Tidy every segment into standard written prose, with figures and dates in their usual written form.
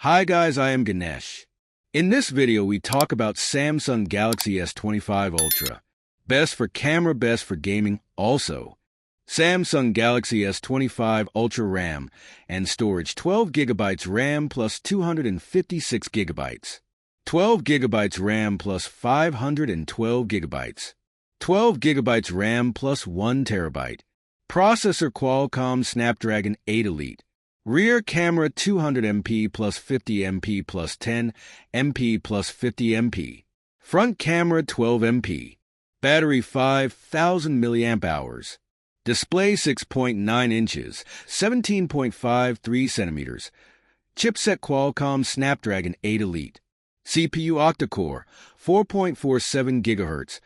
Hi guys, I am Ganesh. In this video, we talk about Samsung Galaxy S25 Ultra. Best for camera, best for gaming also. Samsung Galaxy S25 Ultra RAM and storage 12GB RAM plus 256GB. 12GB RAM plus 512GB. 12GB RAM plus 1TB. Processor Qualcomm Snapdragon 8 Elite. Rear camera 200MP plus 50MP plus 10MP plus 50MP. Front camera 12MP. Battery 5,000 mAh. Display 6.9 inches, 17.53 centimeters. Chipset Qualcomm Snapdragon 8 Elite. CPU octa-core, 4.47 GHz.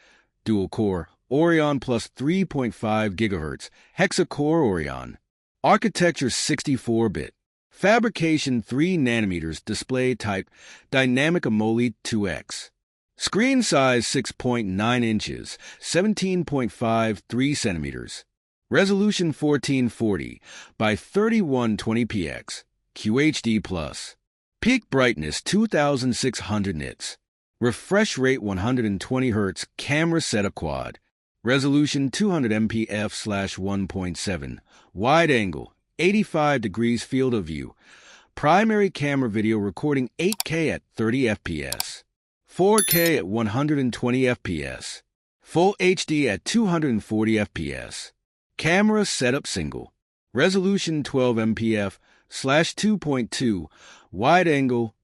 Dual-core, Orion plus 3.5 GHz. Hexa-core Orion. Architecture 64-bit. Fabrication 3 nanometers. Display type Dynamic AMOLED 2X. Screen size 6.9 inches, 17.53 centimeters. Resolution 1440 by 3120px. QHD+. Peak brightness 2600 nits. Refresh rate 120 Hz. Camera setup quad. Resolution 200MP f/1.7. Wide angle 85 degrees field of view. Primary camera video recording 8K at 30 fps. 4K at 120 fps. Full HD at 240 fps. Camera setup single. Resolution 12MP f/2.2. Wide angle.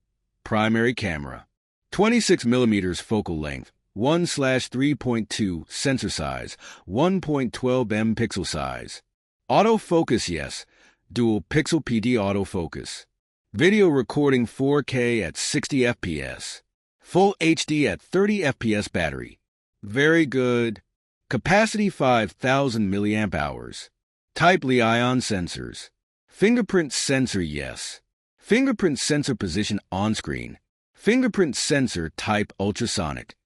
Primary camera. 26mm focal length. 1/3.2 sensor size. 1.12 pixel size. Autofocus yes. Dual pixel PD autofocus. Video recording 4K at 60 fps. Full HD at 30 fps battery. Very good. Capacity 5,000 mAh. Type Li-ion sensors. Fingerprint sensor yes. Fingerprint sensor position on screen. Fingerprint sensor type ultrasonic.